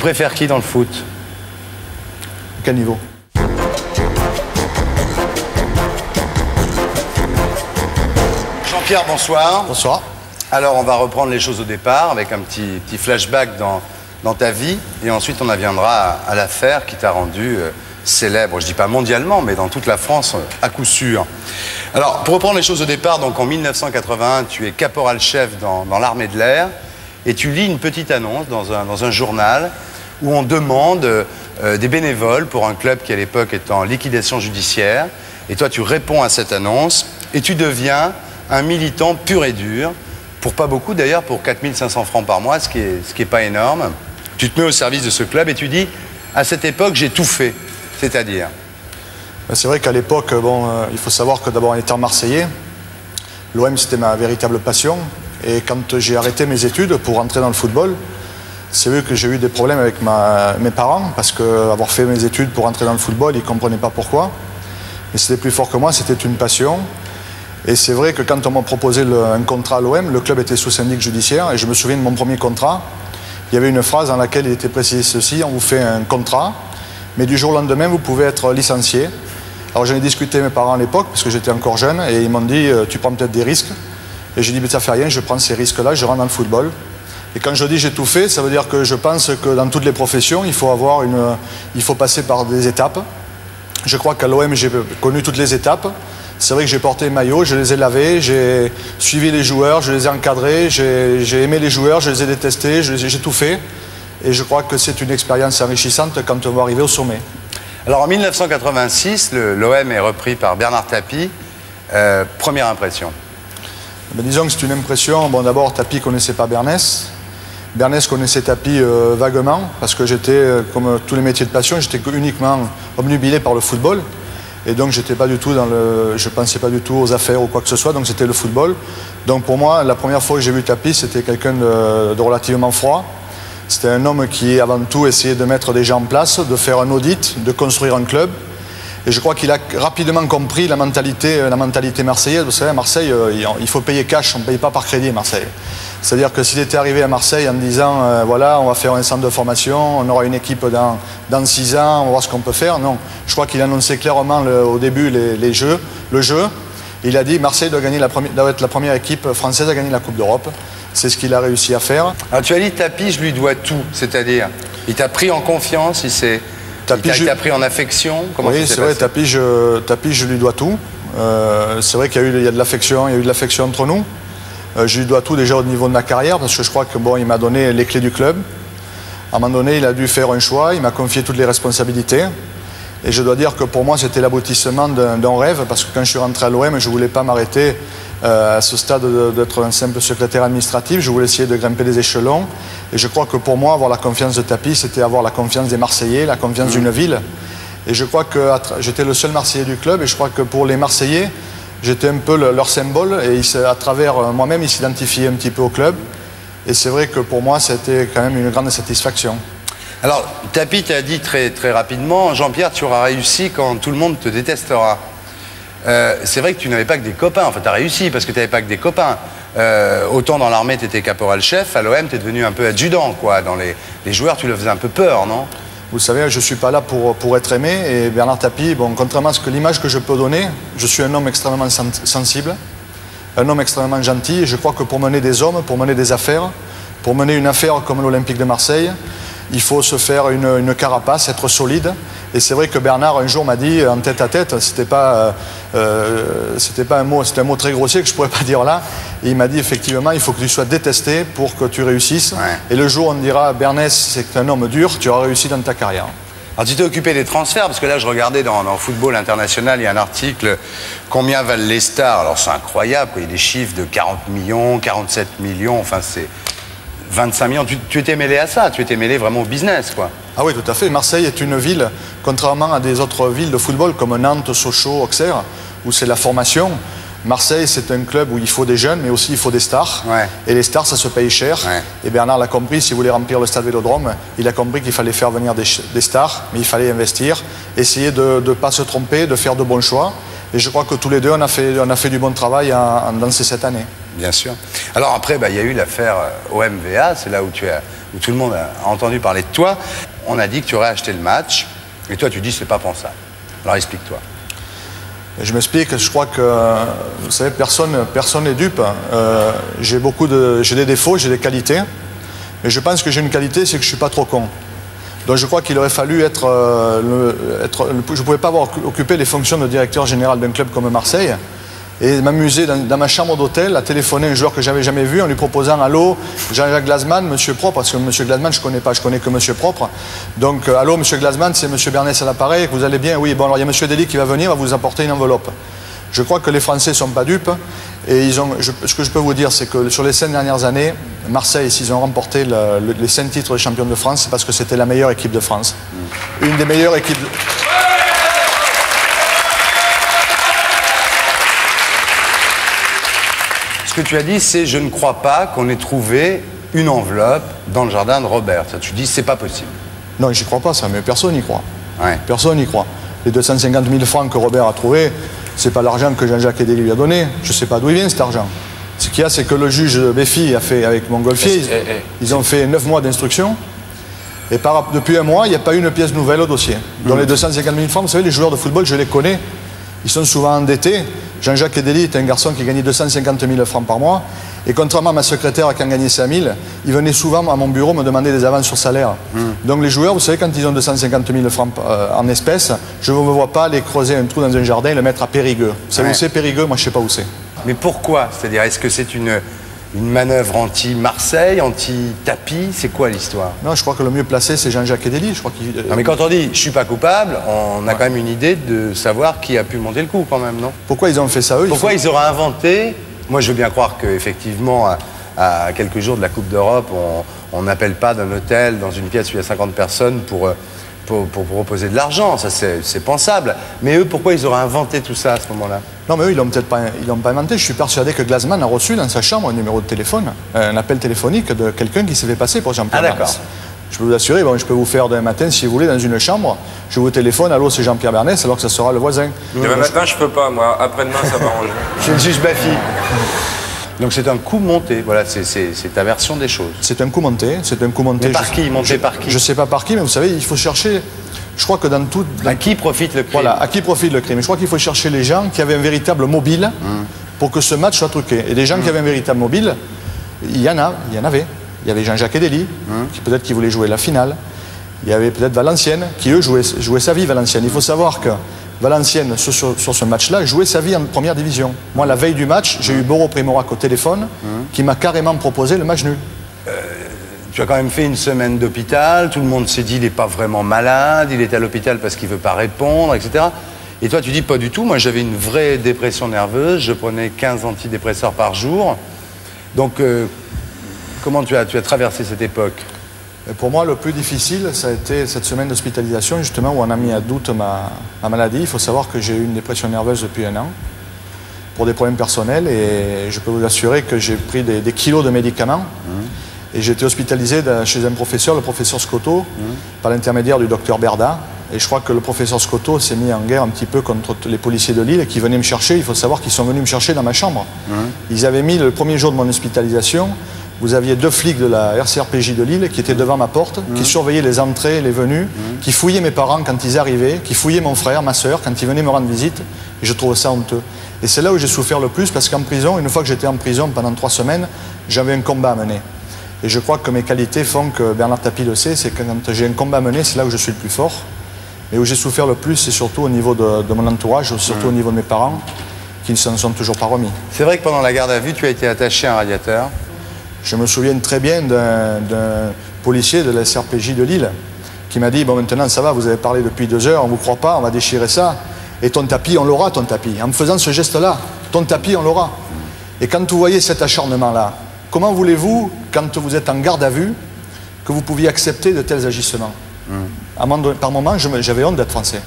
préfères qui dans le foot? Quel niveau? Jean-Pierre, bonsoir. Bonsoir. Alors, on va reprendre les choses au départ avec un petit flashback dans ta vie. Et ensuite, on en viendra à l'affaire qui t'a rendu célèbre, je dis pas mondialement, mais dans toute la France, à coup sûr. Alors, pour reprendre les choses au départ, donc en 1981, tu es caporal-chef dans l'armée de l'air et tu lis une petite annonce dans un journal où on demande des bénévoles pour un club qui à l'époque est en liquidation judiciaire. Et toi, tu réponds à cette annonce et tu deviens un militant pur et dur, pour pas beaucoup d'ailleurs, pour 4 500 francs par mois, ce qui est pas énorme. Tu te mets au service de ce club et tu dis, à cette époque, j'ai tout fait. C'est-à-dire? C'est vrai qu'à l'époque, bon, il faut savoir que d'abord en étant marseillais, l'OM c'était ma véritable passion. Et quand j'ai arrêté mes études pour rentrer dans le football, c'est vrai que j'ai eu des problèmes avec mes parents, parce qu'avoir fait mes études pour rentrer dans le football, ils ne comprenaient pas pourquoi. Mais c'était plus fort que moi, c'était une passion. Et c'est vrai que quand on m'a proposé un contrat à l'OM, le club était sous syndic judiciaire, et je me souviens de mon premier contrat, il y avait une phrase dans laquelle il était précisé ceci: on vous fait un contrat, mais du jour au lendemain, vous pouvez être licencié. Alors j'en ai discuté avec mes parents à l'époque, parce que j'étais encore jeune, et ils m'ont dit, tu prends peut-être des risques. Et j'ai dit, mais ça fait rien, je prends ces risques-là, je rentre dans le football. Et quand je dis j'ai tout fait, ça veut dire que je pense que dans toutes les professions, il faut passer par des étapes. Je crois qu'à l'OM, j'ai connu toutes les étapes. C'est vrai que j'ai porté les maillots, je les ai lavés, j'ai suivi les joueurs, je les ai encadrés, j'ai aimé les joueurs, je les ai détestés, j'ai tout fait. Et je crois que c'est une expérience enrichissante quand on va arriver au sommet. Alors en 1986, l'OM est repris par Bernard Tapie. Première impression? Ben, disons que c'est une impression. Bon, d'abord, Tapie ne connaissait pas Bernès. Bernès connaissait Tapie vaguement, parce que j'étais, comme tous les métiers de passion, j'étais uniquement obnubilé par le football. Et donc, j'étais pas du tout je pensais pas du tout aux affaires ou quoi que ce soit, donc c'était le football. Donc pour moi, la première fois que j'ai vu Tapie, c'était quelqu'un de relativement froid. C'était un homme qui, avant tout, essayait de mettre des gens en place, de faire un audit, de construire un club. Et je crois qu'il a rapidement compris la mentalité marseillaise. Vous savez, à Marseille, il faut payer cash, on ne paye pas par crédit à Marseille. C'est-à-dire que s'il était arrivé à Marseille en disant voilà, on va faire un centre de formation, on aura une équipe dans 6 ans, on va voir ce qu'on peut faire. Non, je crois qu'il annonçait clairement au début le jeu. Il a dit Marseille doit être la première équipe française à gagner la Coupe d'Europe. C'est ce qu'il a réussi à faire. Alors tu as dit Tapie, je lui dois tout, c'est-à-dire il t'a pris en confiance, il t'a pris en affection. Comment oui, c'est vrai, Tapie, je lui dois tout. C'est vrai qu'il y a de l'affection, il y a eu de l'affection entre nous. Je lui dois tout déjà au niveau de ma carrière, parce que je crois que bon, il m'a donné les clés du club. À un moment donné, il a dû faire un choix, il m'a confié toutes les responsabilités. Et je dois dire que pour moi, c'était l'aboutissement d'un rêve, parce que quand je suis rentré à l'OM, je ne voulais pas m'arrêter à ce stade d'être un simple secrétaire administratif. Je voulais essayer de grimper les échelons. Et je crois que pour moi, avoir la confiance de Tapie, c'était avoir la confiance des Marseillais, la confiance d'une ville. Et je crois que j'étais le seul Marseillais du club, et je crois que pour les Marseillais, j'étais un peu leur symbole, et à travers moi-même, ils s'identifiaient un petit peu au club. Et c'est vrai que pour moi, c'était quand même une grande satisfaction. Alors, Tapie t'a dit très rapidement, Jean-Pierre, tu auras réussi quand tout le monde te détestera. C'est vrai que tu n'avais pas que des copains. Enfin, tu as réussi parce que tu n'avais pas que des copains. Autant dans l'armée, tu étais caporal-chef, à l'OM, tu es devenu un peu adjudant, quoi. Dans les joueurs, tu leur faisais un peu peur, non? Vous savez, je ne suis pas là pour être aimé. Et Bernard Tapie, bon, contrairement à l'image que je peux donner, je suis un homme extrêmement sensible, un homme extrêmement gentil. Et je crois que pour mener des hommes, pour mener des affaires, pour mener une affaire comme l'Olympique de Marseille, il faut se faire une carapace, être solide. Et c'est vrai que Bernard, un jour, m'a dit, en tête à tête, c'était pas un mot, c'était un mot très grossier que je ne pourrais pas dire là. Et il m'a dit, effectivement, il faut que tu sois détesté pour que tu réussisses. Ouais. Et le jour où on dira, Bernès, c'est un homme dur, tu auras réussi dans ta carrière. Alors tu t'es occupé des transferts, parce que là je regardais dans Football International, il y a un article, combien valent les stars? Alors c'est incroyable, quoi. Il y a des chiffres de 40 millions, 47 millions, enfin c'est 25 millions. Tu étais mêlé à ça, tu étais mêlé vraiment au business, quoi. Ah oui, tout à fait. Marseille est une ville, contrairement à des autres villes de football comme Nantes, Sochaux, Auxerre, où c'est la formation. Marseille, c'est un club où il faut des jeunes, mais aussi il faut des stars. Ouais. Et les stars, ça se paye cher. Ouais. Et Bernard l'a compris, s'il voulait remplir le stade Vélodrome, il a compris qu'il fallait faire venir des stars, mais il fallait investir, essayer de ne pas se tromper, de faire de bons choix. Et je crois que tous les deux, on a fait du bon travail dans ces 7 années. Bien sûr. Alors après, il y a eu l'affaire OMVA, c'est là où tu as où tout le monde a entendu parler de toi, on a dit que tu aurais acheté le match, et toi tu dis c'est pas pensable. Alors explique-toi. Je m'explique, je crois que, vous savez, personne n'est dupe. J'ai des défauts, j'ai des qualités, mais je pense que j'ai une qualité, c'est que je ne suis pas trop con. Donc je crois qu'il aurait fallu je ne pouvais pas avoir occupé les fonctions de directeur général d'un club comme Marseille et m'amuser dans ma chambre d'hôtel à téléphoner un joueur que j'avais jamais vu en lui proposant « Allô, Jean-Jacques Glasman, Monsieur Propre », parce que Monsieur Glasman je ne connais pas, je connais que Monsieur Propre. Donc « Allô, Monsieur Glasman, c'est Monsieur Bernès à l'appareil, vous allez bien ?» Oui, bon alors il y a Monsieur Dely qui va venir, va vous apporter une enveloppe. Je crois que les Français ne sont pas dupes et ce que je peux vous dire, c'est que sur les 5 dernières années, Marseille, s'ils ont remporté les 5 titres de champion de France, c'est parce que c'était la meilleure équipe de France. Une des meilleures équipes de... Ce que tu as dit, c'est je ne crois pas qu'on ait trouvé une enveloppe dans le jardin de Robert. Ça, tu dis c'est pas possible. Non, j'y crois pas ça, mais personne n'y croit. Ouais. Personne n'y croit. Les 250 000 francs que Robert a trouvés, c'est pas l'argent que Jean-Jacques Edely lui a donné. Je sais pas d'où il vient cet argent. Ce qu'il y a, c'est que le juge Béfi a fait avec Montgolfier, ils ont fait 9 mois d'instruction. Et depuis un mois, il n'y a pas eu une pièce nouvelle au dossier. Dans les 250 000 francs, vous savez, les joueurs de football, je les connais. Ils sont souvent endettés. Jean-Jacques Edely est un garçon qui gagnait 250 000 francs par mois. Et contrairement à ma secrétaire qui en gagnait 5 000, il venait souvent à mon bureau me demander des avances sur salaire. Donc les joueurs, vous savez, quand ils ont 250 000 francs en espèces, je ne me vois pas aller creuser un trou dans un jardin et le mettre à Périgueux. Vous savez où c'est Périgueux? Moi, je ne sais pas où c'est. Mais pourquoi? C'est-à-dire, est-ce que c'est une manœuvre anti-Marseille, anti-tapis? C'est quoi l'histoire? Non, je crois que le mieux placé, c'est Jean-Jacques Edely. Non, mais quand on dit « je suis pas coupable », on a quand même une idée de savoir qui a pu monter le coup quand même, non? Pourquoi ils ont fait ça, eux? Pourquoi ils auraient inventé... Moi, je veux bien croire qu'effectivement, à quelques jours de la Coupe d'Europe, on n'appelle pas d'un hôtel, dans une pièce où il y a 50 personnes pour proposer de l'argent. Ça, c'est pensable. Mais eux, pourquoi ils auraient inventé tout ça à ce moment-là? Non, mais eux, ils l'ont peut-être pas inventé. Je suis persuadé que Glasman a reçu dans sa chambre un numéro de téléphone, un appel téléphonique de quelqu'un qui s'est fait passer pour Jean-Pierre Bernès. D'accord. Je peux vous assurer, bon, je peux vous faire demain matin, si vous voulez, dans une chambre, je vous téléphone, allô, c'est Jean-Pierre Bernès, alors que ça sera le voisin. Demain matin, je peux pas, moi. Après-demain, ça va arranger. C'est le juge Baffy. Donc c'est un coup monté, voilà, c'est ta version des choses. C'est un coup monté, c'est un coup monté. Mais par qui? Monté par qui? Je sais pas par qui, mais vous savez, il faut chercher, je crois que dans tout... À qui profite le crime? Voilà, à qui profite le crime. Je crois qu'il faut chercher les gens qui avaient un véritable mobile pour que ce match soit truqué. Et des gens qui avaient un véritable mobile, il y en avait. Il y avait Jean-Jacques Edely, qui peut-être qui voulait jouer la finale. Il y avait peut-être Valenciennes, qui eux jouaient sa vie, Valenciennes. Il faut savoir que Valenciennes, sur ce match-là, jouait sa vie en première division. Moi, la veille du match, j'ai eu Boro Primorac au téléphone, qui m'a carrément proposé le match nul. Tu as quand même fait une semaine d'hôpital, tout le monde s'est dit il n'est pas vraiment malade, il est à l'hôpital parce qu'il ne veut pas répondre, etc. Et toi, tu dis pas du tout. Moi, j'avais une vraie dépression nerveuse, je prenais 15 antidépresseurs par jour. Donc, comment tu as traversé cette époque? Et pour moi, le plus difficile, ça a été cette semaine d'hospitalisation, justement, où on a mis à doute ma maladie. Il faut savoir que j'ai eu une dépression nerveuse depuis 1 an, pour des problèmes personnels, et je peux vous assurer que j'ai pris des kilos de médicaments, et j'ai été hospitalisé chez un professeur, le professeur Scotto, par l'intermédiaire du docteur Berda, et je crois que le professeur Scotto s'est mis en guerre un petit peu contre les policiers de Lille qui venaient me chercher. Il faut savoir qu'ils sont venus me chercher dans ma chambre. Ils avaient mis, le premier jour de mon hospitalisation, vous aviez 2 flics de la RCRPJ de Lille qui étaient devant ma porte, qui surveillaient les entrées et les venues, qui fouillaient mes parents quand ils arrivaient, qui fouillaient mon frère, ma soeur, quand ils venaient me rendre visite. Et je trouvais ça honteux. Et c'est là où j'ai souffert le plus, parce qu'en prison, une fois que j'étais en prison pendant 3 semaines, j'avais un combat à mener. Et je crois que mes qualités font que Bernard Tapie le sait, c'est que quand j'ai un combat à mener, c'est là où je suis le plus fort. Et où j'ai souffert le plus, c'est surtout au niveau de mon entourage, surtout au niveau de mes parents, qui ne s'en sont toujours pas remis. C'est vrai que pendant la garde à vue, tu as été attaché à un radiateur. Je me souviens très bien d'un policier de la SRPJ de Lille qui m'a dit « Bon, maintenant, ça va, vous avez parlé depuis 2 heures, on ne vous croit pas, on va déchirer ça. Et ton tapis, on l'aura, ton tapis. » En me faisant ce geste-là, ton tapis, on l'aura. Et quand vous voyez cet acharnement-là, comment voulez-vous, quand vous êtes en garde à vue, que vous pouviez accepter de tels agissements? Par moments, j'avais honte d'être français.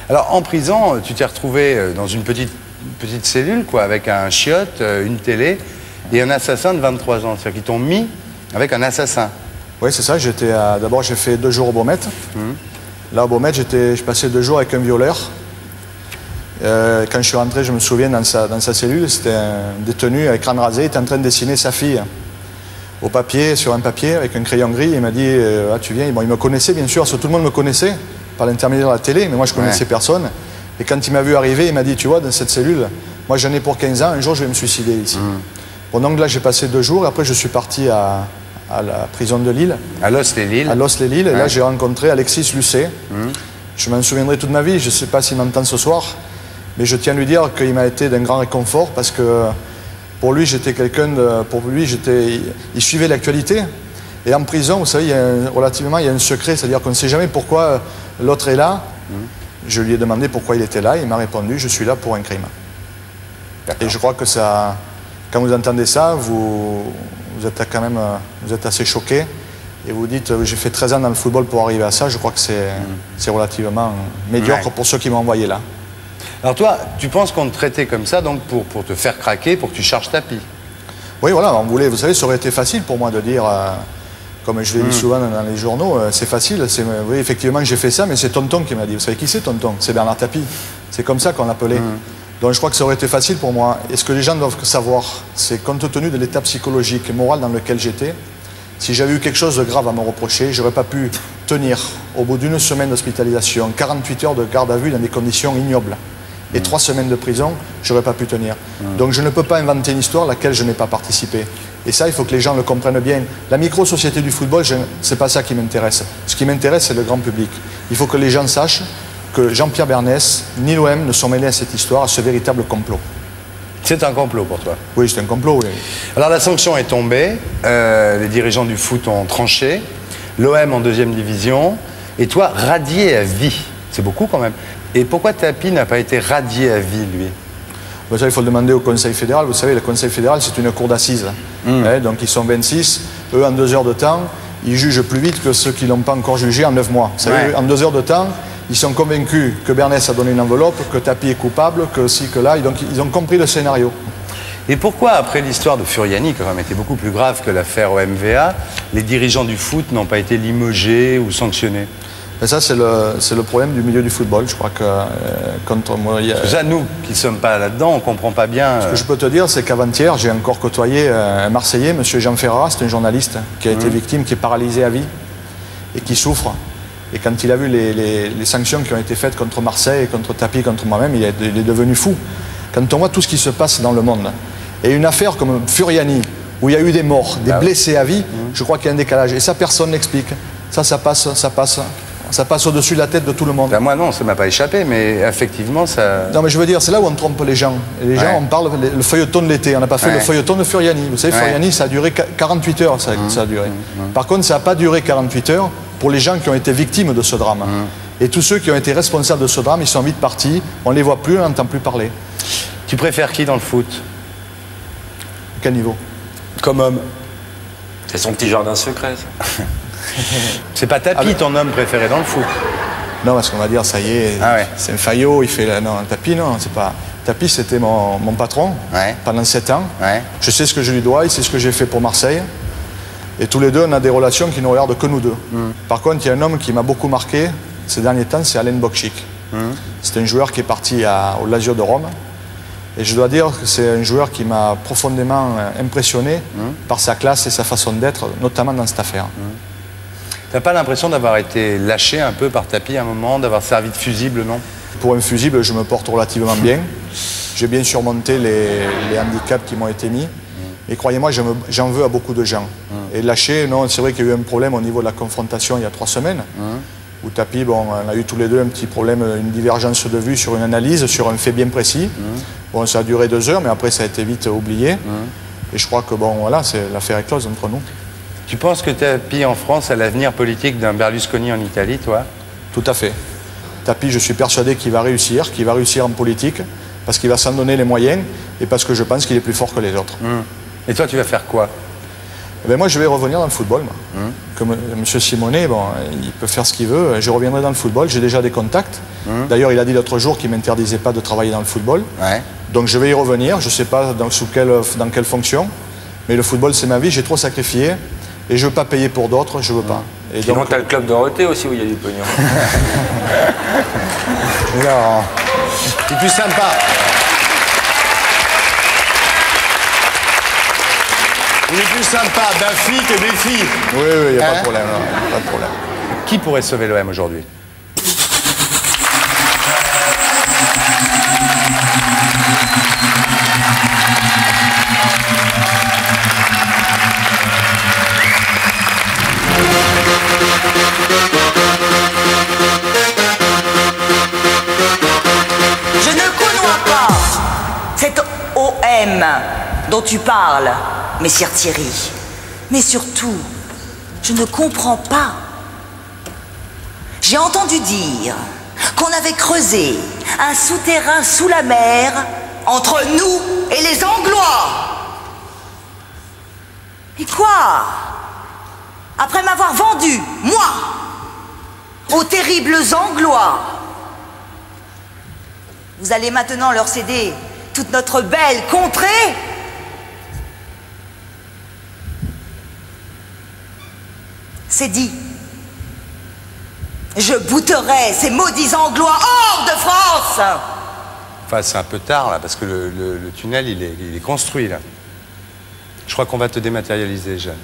Alors, en prison, tu t'es retrouvé dans une petite cellule, quoi, avec un chiotte, une télé, et un assassin de 23 ans. C'est-à-dire qu'ils t'ont mis avec un assassin. Oui, c'est ça. D'abord, j'ai fait 2 jours au Beaumet. Là, au Beaumet, je passais 2 jours avec un violeur. Quand je suis rentré, je me souviens, dans sa cellule, c'était un détenu avec crâne rasé, il était en train de dessiner sa fille au papier, sur un papier, avec un crayon gris. Il m'a dit, ah, tu viens. Bon, il me connaissait, bien sûr, parce que tout le monde me connaissait, par l'intermédiaire de la télé, mais moi, je connaissais personne. Et quand il m'a vu arriver, il m'a dit, tu vois, dans cette cellule, moi, j'en ai pour 15 ans, un jour, je vais me suicider ici. Bon, donc là, j'ai passé 2 jours, et après, je suis parti à la prison de Lille. À Los-les-Lilles. À Los-les-Lilles, et là, j'ai rencontré Alexis Lucet. Je m'en souviendrai toute ma vie, je ne sais pas s'il m'entend ce soir, mais je tiens à lui dire qu'il m'a été d'un grand réconfort, parce que pour lui, j'étais quelqu'un de... Pour lui, il suivait l'actualité. Et en prison, vous savez, il y a un secret, c'est-à-dire qu'on ne sait jamais pourquoi l'autre est là. Je lui ai demandé pourquoi il était là, il m'a répondu, je suis là pour un crime. Et je crois que ça, quand vous entendez ça, vous êtes quand même, vous êtes assez choqué. Et vous dites, j'ai fait 13 ans dans le football pour arriver à ça, je crois que c'est relativement médiocre pour ceux qui m'ont envoyé là. Alors toi, tu penses qu'on te traitait comme ça donc pour te faire craquer, pour que tu charges tapis? Oui, voilà, on voulait, vous savez, ça aurait été facile pour moi de dire, comme je l'ai dit souvent dans les journaux, c'est facile, oui, effectivement j'ai fait ça, mais c'est Tonton qui m'a dit. Vous savez qui c'est Tonton? C'est Bernard Tapie. C'est comme ça qu'on l'appelait. Donc je crois que ça aurait été facile pour moi. Et ce que les gens doivent savoir, c'est compte tenu de l'état psychologique et moral dans lequel j'étais, si j'avais eu quelque chose de grave à me reprocher, je n'aurais pas pu tenir, au bout d'une semaine d'hospitalisation, 48 heures de garde à vue dans des conditions ignobles. Et 3 semaines de prison, je n'aurais pas pu tenir. Donc je ne peux pas inventer une histoire à laquelle je n'ai pas participé. Et ça, il faut que les gens le comprennent bien. La micro-société du football, ce n'est pas ça qui m'intéresse. Ce qui m'intéresse, c'est le grand public. Il faut que les gens sachent que Jean-Pierre Bernès, ni l'OM ne sont mêlés à cette histoire, à ce véritable complot. C'est un complot pour toi? Oui, c'est un complot, oui. Alors la sanction est tombée, les dirigeants du foot ont tranché, l'OM en 2e division, et toi, radié à vie. C'est beaucoup quand même. Et pourquoi Tapie n'a pas été radié à vie, lui? Ça, il faut le demander au Conseil fédéral. Vous savez, le Conseil fédéral, c'est une cour d'assises. Donc ils sont 26. Eux, en 2 heures de temps, ils jugent plus vite que ceux qui ne l'ont pas encore jugé en 9 mois. Vous savez, en 2 heures de temps, ils sont convaincus que Bernès a donné une enveloppe, que Tapie est coupable, que ci, que là. Donc ils ont compris le scénario. Et pourquoi, après l'histoire de Furiani, qui a quand même été beaucoup plus grave que l'affaire OMVA, les dirigeants du foot n'ont pas été limogés ou sanctionnés? Et ça, c'est le problème du milieu du football. Je crois que quand moi, déjà, nous qui ne sommes pas là-dedans, on ne comprend pas bien. Ce que je peux te dire, c'est qu'avant-hier, j'ai encore côtoyé un Marseillais, M. Jean Ferrat, c'est un journaliste qui a été victime, qui est paralysé à vie et qui souffre. Et quand il a vu les sanctions qui ont été faites contre Marseille, contre Tapie, contre moi-même, il est devenu fou. Quand on voit tout ce qui se passe dans le monde, et une affaire comme Furiani, où il y a eu des morts, des blessés à vie, je crois qu'il y a un décalage. Et ça, personne n'explique. Ça passe au-dessus de la tête de tout le monde. Ben moi non, ça ne m'a pas échappé, mais effectivement ça... Non mais je veux dire, c'est là où on trompe les gens. Et les gens, on parle le feuilleton de l'été, on n'a pas fait le feuilleton de Furiani. Vous savez, Furiani, ça a duré 48 heures, ça a duré. Par contre, ça n'a pas duré 48 heures pour les gens qui ont été victimes de ce drame. Et tous ceux qui ont été responsables de ce drame, ils sont vite partis, on ne les voit plus, on n'entend plus parler. Tu préfères qui dans le foot? Quel niveau? Comme homme. C'est son petit jardin secret, ça. C'est pas Tapie, ton homme préféré dans le foot? Non, parce qu'on va dire, ça y est, c'est un faillot, il fait... Non, Tapie, non, c'est pas... Tapie, c'était mon patron pendant 7 ans. Je sais ce que je lui dois, il sait ce que j'ai fait pour Marseille. Et tous les deux, on a des relations qui ne regardent que nous deux. Par contre, il y a un homme qui m'a beaucoup marqué ces derniers temps, c'est Alain Bokchik. C'est un joueur qui est parti au Lazio de Rome. Et je dois dire que c'est un joueur qui m'a profondément impressionné par sa classe et sa façon d'être, notamment dans cette affaire. T'as pas l'impression d'avoir été lâché un peu par Tapie à un moment, d'avoir servi de fusible, non? Pour un fusible, je me porte relativement bien. J'ai bien surmonté les handicaps qui m'ont été mis. Et croyez-moi, j'en veux à beaucoup de gens. Et lâcher, non, c'est vrai qu'il y a eu un problème au niveau de la confrontation il y a 3 semaines. Où Tapie, bon, on a eu tous les deux un petit problème, une divergence de vue sur une analyse, sur un fait bien précis. Bon, ça a duré 2 heures, mais après ça a été vite oublié. Et je crois que, bon, voilà, l'affaire est close entre nous. Tu penses que Tapie en France a l'avenir politique d'un Berlusconi en Italie, toi? Tout à fait. Tapie, je suis persuadé qu'il va réussir en politique, parce qu'il va s'en donner les moyens, et parce que je pense qu'il est plus fort que les autres. Et toi, tu vas faire quoi? Eh bien, moi, je vais revenir dans le football. Comme M. Simonet, bon, il peut faire ce qu'il veut. Je reviendrai dans le football. J'ai déjà des contacts. D'ailleurs, il a dit l'autre jour qu'il ne m'interdisait pas de travailler dans le football. Donc, je vais y revenir. Je ne sais pas dans quelle fonction. Mais le football, c'est ma vie. J'ai trop sacrifié. Et je ne veux pas payer pour d'autres. Je ne veux pas. Et sinon, tu as le club Dorothée aussi où il y a du pognon. Non. C'est plus sympa. Il est plus sympa Baffy que des filles. Oui, il n'y a pas Hein? de problème. Non, pas de problème. Qui pourrait sauver l'OM aujourd'hui? Je ne connois pas cet OM dont tu parles, messire Thierry. Mais surtout, je ne comprends pas. J'ai entendu dire qu'on avait creusé un souterrain sous la mer entre nous et les Anglois. Et quoi? Après m'avoir vendu, moi, aux terribles Anglois, vous allez maintenant leur céder toute notre belle contrée? C'est dit. Je bouterai ces maudits Anglois hors de France! Enfin, c'est un peu tard, là, parce que le tunnel, il est construit, là. Je crois qu'on va te dématérialiser, Jeanne.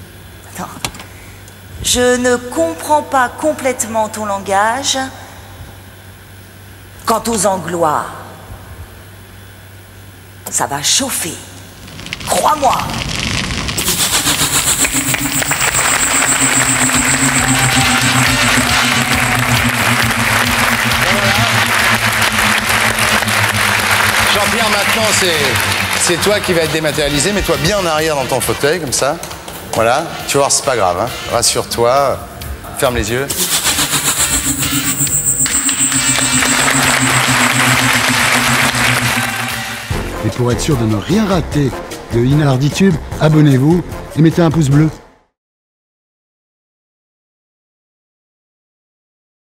Attends. Je ne comprends pas complètement ton langage. Quant aux Anglois, ça va chauffer. Crois-moi. Jean-Pierre, maintenant, c'est toi qui vas être dématérialisé. Mets-toi bien en arrière dans ton fauteuil, comme ça. Voilà. Tu vas voir, c'est pas grave. Hein. Rassure-toi. Ferme les yeux. Et pour être sûr de ne rien rater de Inarditube, abonnez-vous et mettez un pouce bleu.